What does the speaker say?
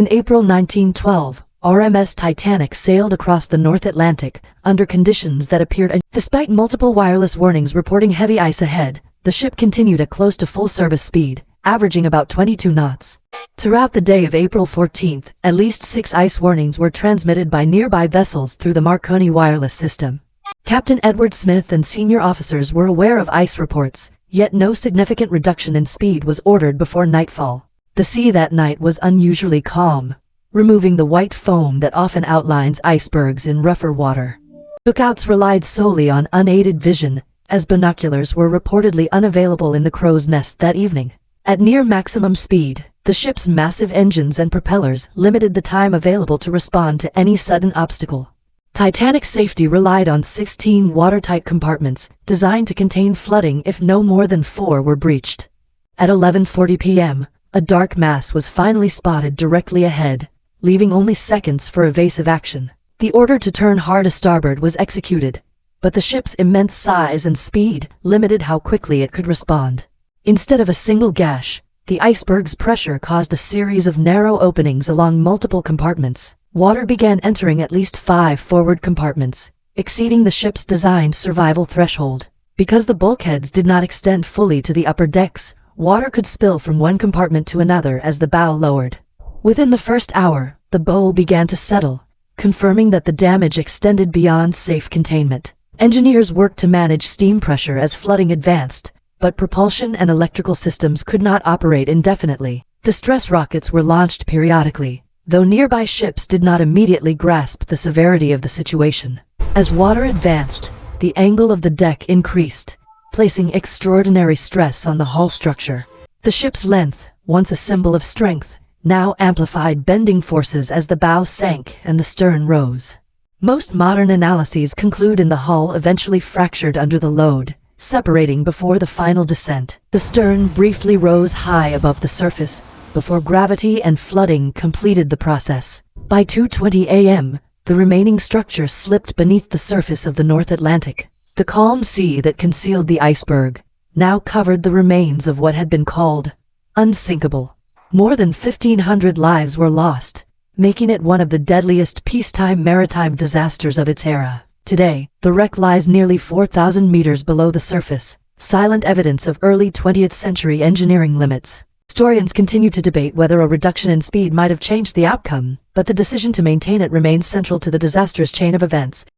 In April 1912, RMS Titanic sailed across the North Atlantic under conditions that appeared despite multiple wireless warnings reporting heavy ice ahead, the ship continued at close to full service speed, averaging about 22 knots. Throughout the day of April 14th, at least 6 ice warnings were transmitted by nearby vessels through the Marconi wireless system. Captain Edward Smith and senior officers were aware of ice reports, yet no significant reduction in speed was ordered before nightfall. The sea that night was unusually calm, removing the white foam that often outlines icebergs in rougher water. Lookouts relied solely on unaided vision, as binoculars were reportedly unavailable in the crow's nest that evening. At near maximum speed, the ship's massive engines and propellers limited the time available to respond to any sudden obstacle. Titanic's safety relied on 16 watertight compartments, designed to contain flooding if no more than 4 were breached. At 11:40 p.m., a dark mass was finally spotted directly ahead, leaving only seconds for evasive action. The order to turn hard to starboard was executed, but the ship's immense size and speed limited how quickly it could respond. Instead of a single gash, the iceberg's pressure caused a series of narrow openings along multiple compartments. Water began entering at least 5 forward compartments, exceeding the ship's designed survival threshold. Because the bulkheads did not extend fully to the upper decks, water could spill from one compartment to another as the bow lowered. Within the first hour, the bow began to settle, confirming that the damage extended beyond safe containment. Engineers worked to manage steam pressure as flooding advanced, but propulsion and electrical systems could not operate indefinitely. Distress rockets were launched periodically, though nearby ships did not immediately grasp the severity of the situation. As water advanced, the angle of the deck increased, placing extraordinary stress on the hull structure. The ship's length, once a symbol of strength, now amplified bending forces as the bow sank and the stern rose. Most modern analyses conclude the hull eventually fractured under the load, separating before the final descent. The stern briefly rose high above the surface, before gravity and flooding completed the process. By 2:20 a.m., the remaining structure slipped beneath the surface of the North Atlantic. The calm sea that concealed the iceberg now covered the remains of what had been called unsinkable. More than 1,500 lives were lost, making it one of the deadliest peacetime maritime disasters of its era. Today, the wreck lies nearly 4,000 meters below the surface, silent evidence of early 20th century engineering limits. Historians continue to debate whether a reduction in speed might have changed the outcome, but the decision to maintain it remains central to the disastrous chain of events.